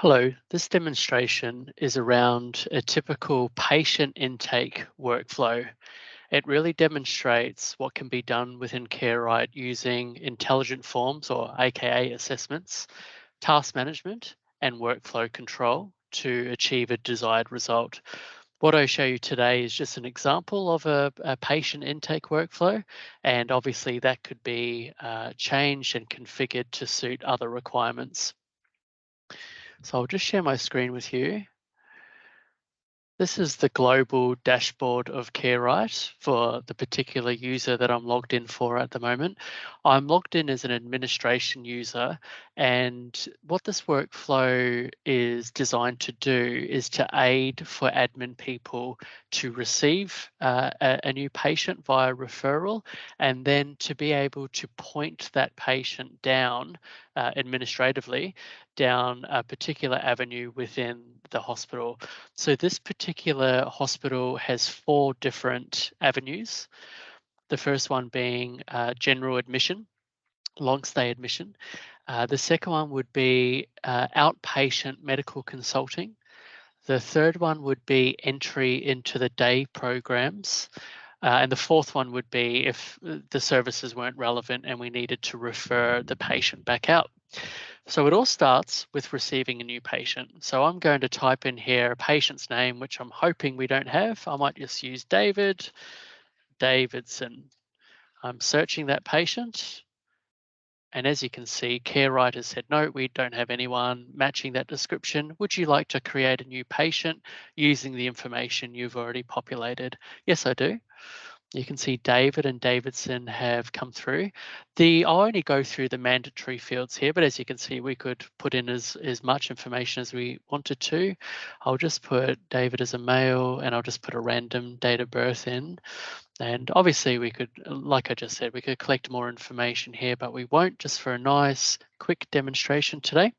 Hello, this demonstration is around a typical patient intake workflow. It really demonstrates what can be done within CareRight using intelligent forms or AKA assessments, task management, and workflow control to achieve a desired result. What I show you today is just an example of a patient intake workflow, and obviously that could be changed and configured to suit other requirements. So I'll just share my screen with you. This is the global dashboard of CareRight for the particular user that I'm logged in for at the moment. I'm logged in as an administration user, and what this workflow is designed to do is to aid for admin people to receive a new patient via referral, and then to be able to point that patient down administratively down a particular avenue within the hospital. So this particular hospital has four different avenues. The first one being general admission, long stay admission. The second one would be outpatient medical consulting. The third one would be entry into the day programs. And the fourth one would be if the services weren't relevant and we needed to refer the patient back out. So it all starts with receiving a new patient. So I'm going to type in here a patient's name, which I'm hoping we don't have. I might just use David Davidson. I'm searching that patient. And as you can see, CareRight has said, no, we don't have anyone matching that description. Would you like to create a new patient using the information you've already populated? Yes, I do. You can see David and Davidson have come through. I'll only go through the mandatory fields here, but as you can see, we could put in as much information as we wanted to. I'll just put David as a male and I'll just put a random date of birth in. And obviously we could, like I just said, we could collect more information here, but we won't, just for a nice quick demonstration today.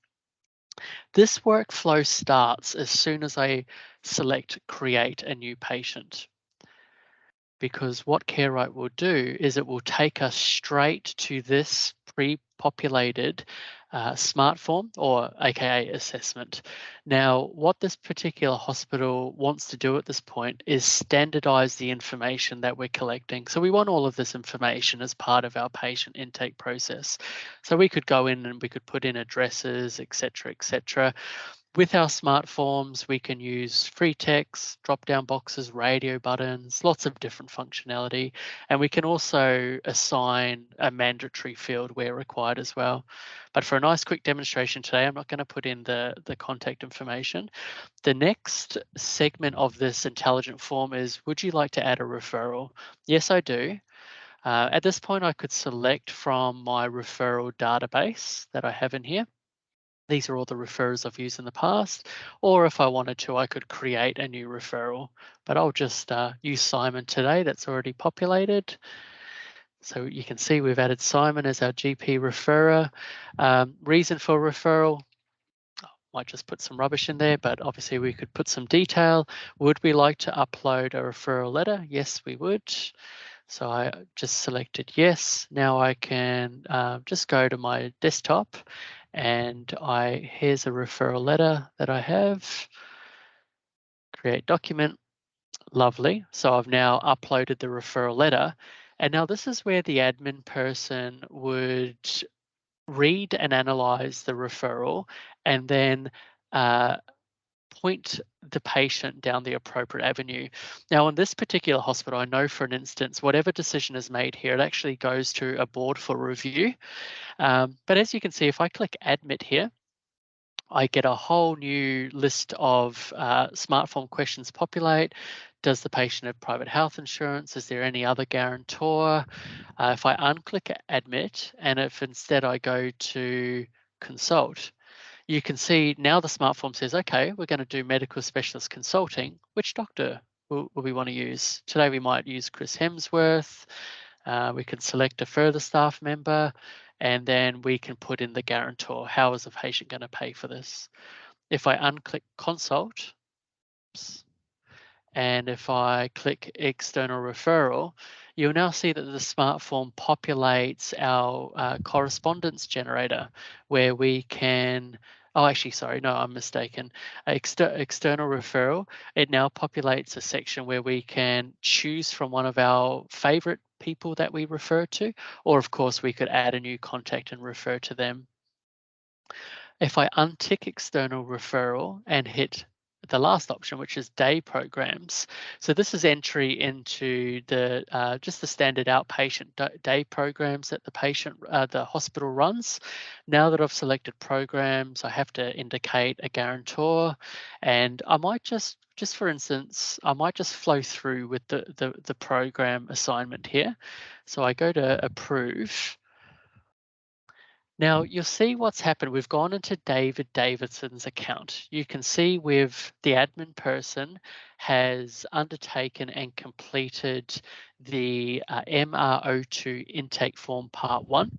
This workflow starts as soon as I select create a new patient, because what CareRight will do is it will take us straight to this pre-populated smart form, or AKA assessment. Now, what this particular hospital wants to do at this point is standardize the information that we're collecting. So we want all of this information as part of our patient intake process. So we could go in and we could put in addresses, etc., etc. With our smart forms, we can use free text, drop-down boxes, radio buttons, lots of different functionality. And we can also assign a mandatory field where required as well. But for a nice quick demonstration today, I'm not going to put in the contact information. The next segment of this intelligent form is, would you like to add a referral? Yes, I do. At this point, I could select from my referral database that I have in here. These are all the referrals I've used in the past, or if I wanted to, I could create a new referral, but I'll just use Simon today. That's already populated. So you can see we've added Simon as our GP referrer. Reason for referral, might just put some rubbish in there, but obviously we could put some detail. Would we like to upload a referral letter? Yes, we would. So I just selected yes. Now I can just go to my desktop and here's a referral letter that I have. Create document. Lovely. So I've now uploaded the referral letter. And now this is where the admin person would read and analyze the referral and then point the patient down the appropriate avenue. Now, in this particular hospital, I know for an instance, whatever decision is made here, it actually goes to a board for review. But as you can see, if I click admit here, I get a whole new list of smartphone questions populate. Does the patient have private health insurance? Is there any other guarantor? If I unclick admit, and if instead I go to consult, you can see now the smart form says, okay, we're going to do medical specialist consulting. Which doctor will we want to use? Today we might use Chris Hemsworth. We can select a further staff member, and then we can put in the guarantor. How is the patient going to pay for this? If I unclick consult, and if I click external referral, you'll now see that the smart form populates our correspondence generator, where we can Oh, actually, sorry, no, I'm mistaken. External referral, it now populates a section where we can choose from one of our favorite people that we refer to, or of course, we could add a new contact and refer to them. If I untick external referral and hit the last option, which is day programs. So this is entry into the just the standard outpatient day programs that the hospital runs. Now that I've selected programs, I have to indicate a guarantor, and I might just for instance, I might just flow through with the program assignment here. So I go to approve. Now you'll see what's happened. We've gone into David Davidson's account. You can see the admin person has undertaken and completed the MRO2 intake form part 1.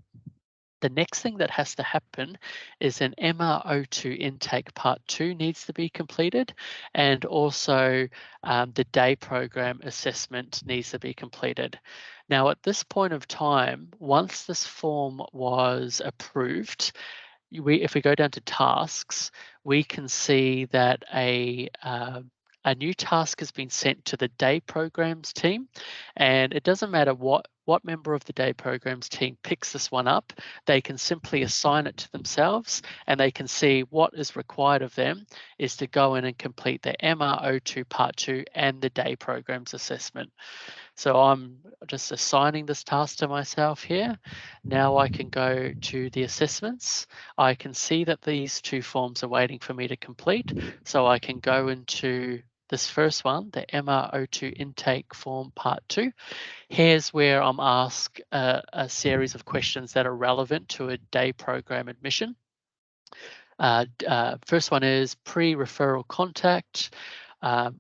The next thing that has to happen is an MRO2 intake part 2 needs to be completed, and also the day program assessment needs to be completed. Now, at this point of time, once this form was approved, if we go down to tasks, we can see that a new task has been sent to the day programs team, and it doesn't matter what member of the day programs team picks this one up. They can simply assign it to themselves, and they can see what is required of them is to go in and complete the MRO2 Part 2 and the day programs assessment. So I'm just assigning this task to myself here. Now I can go to the assessments. I can see that these 2 forms are waiting for me to complete. So I can go into this first one, the MRO2 intake form part 2. Here's where I'm asked a series of questions that are relevant to a day program admission. First one is pre-referral contact.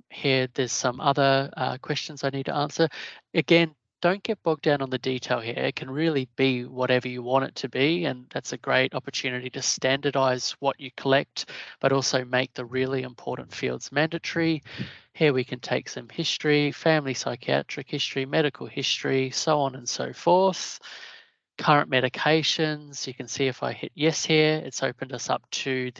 Here, there's some other questions I need to answer. Again, don't get bogged down on the detail here. It can really be whatever you want it to be, and that's a great opportunity to standardize what you collect, but also make the really important fields mandatory. Here we can take some history, family psychiatric history, medical history, so on and so forth. Current medications, you can see if I hit yes here, it's opened us up to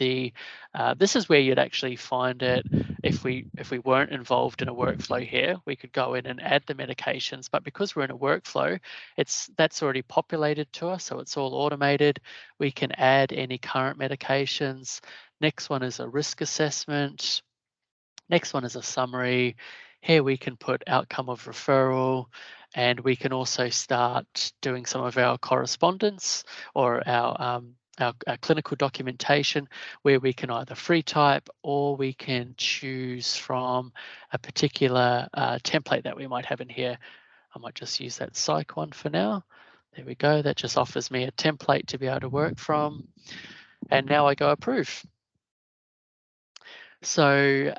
this is where you'd actually find it if we weren't involved in a workflow here. We could go in and add the medications, but because we're in a workflow, that's already populated to us, so it's all automated. We can add any current medications. Next one is a risk assessment. Next one is a summary. Here we can put outcome of referral, and we can also start doing some of our correspondence or our clinical documentation, where we can either free type or we can choose from a particular template that we might have in here. I might just use that psych one for now. There we go. That just offers me a template to be able to work from. And now I go approve. So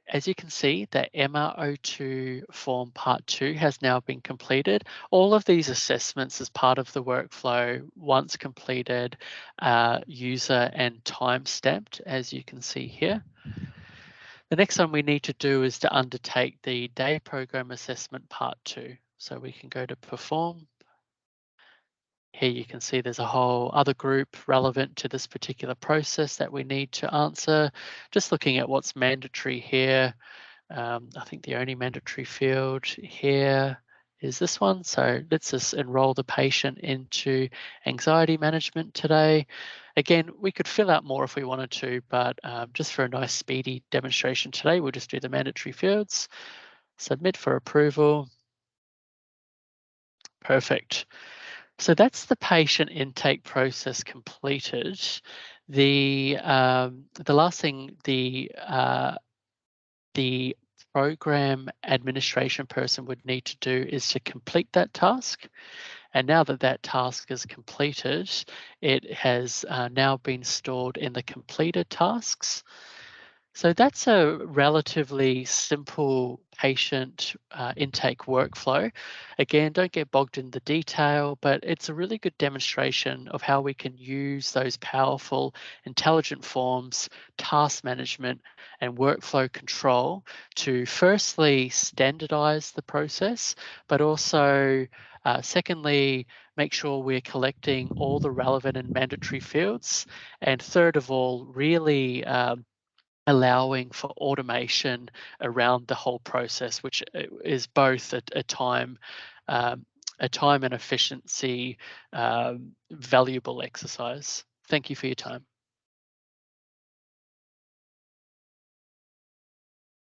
as you can see, the MRO2 form part 2 has now been completed. All of these assessments as part of the workflow, once completed, user and time stamped, as you can see here. The next one we need to do is to undertake the day program assessment part 2. So we can go to perform. Here you can see there's a whole other group relevant to this particular process that we need to answer. Just looking at what's mandatory here. I think the only mandatory field here is this one. So let's just enroll the patient into anxiety management today. Again, we could fill out more if we wanted to, but just for a nice speedy demonstration today, we'll just do the mandatory fields. Submit for approval. Perfect. So that's the patient intake process completed. The last thing the program administration person would need to do is to complete that task. And now that that task is completed, it has now been stored in the completed tasks. So that's a relatively simple patient intake workflow. Again, don't get bogged in the detail, but it's a really good demonstration of how we can use those powerful intelligent forms, task management, and workflow control to firstly standardize the process, but also secondly, make sure we're collecting all the relevant and mandatory fields. And third of all, really allowing for automation around the whole process, which is both um, a time and efficiency valuable exercise. Thank you for your time.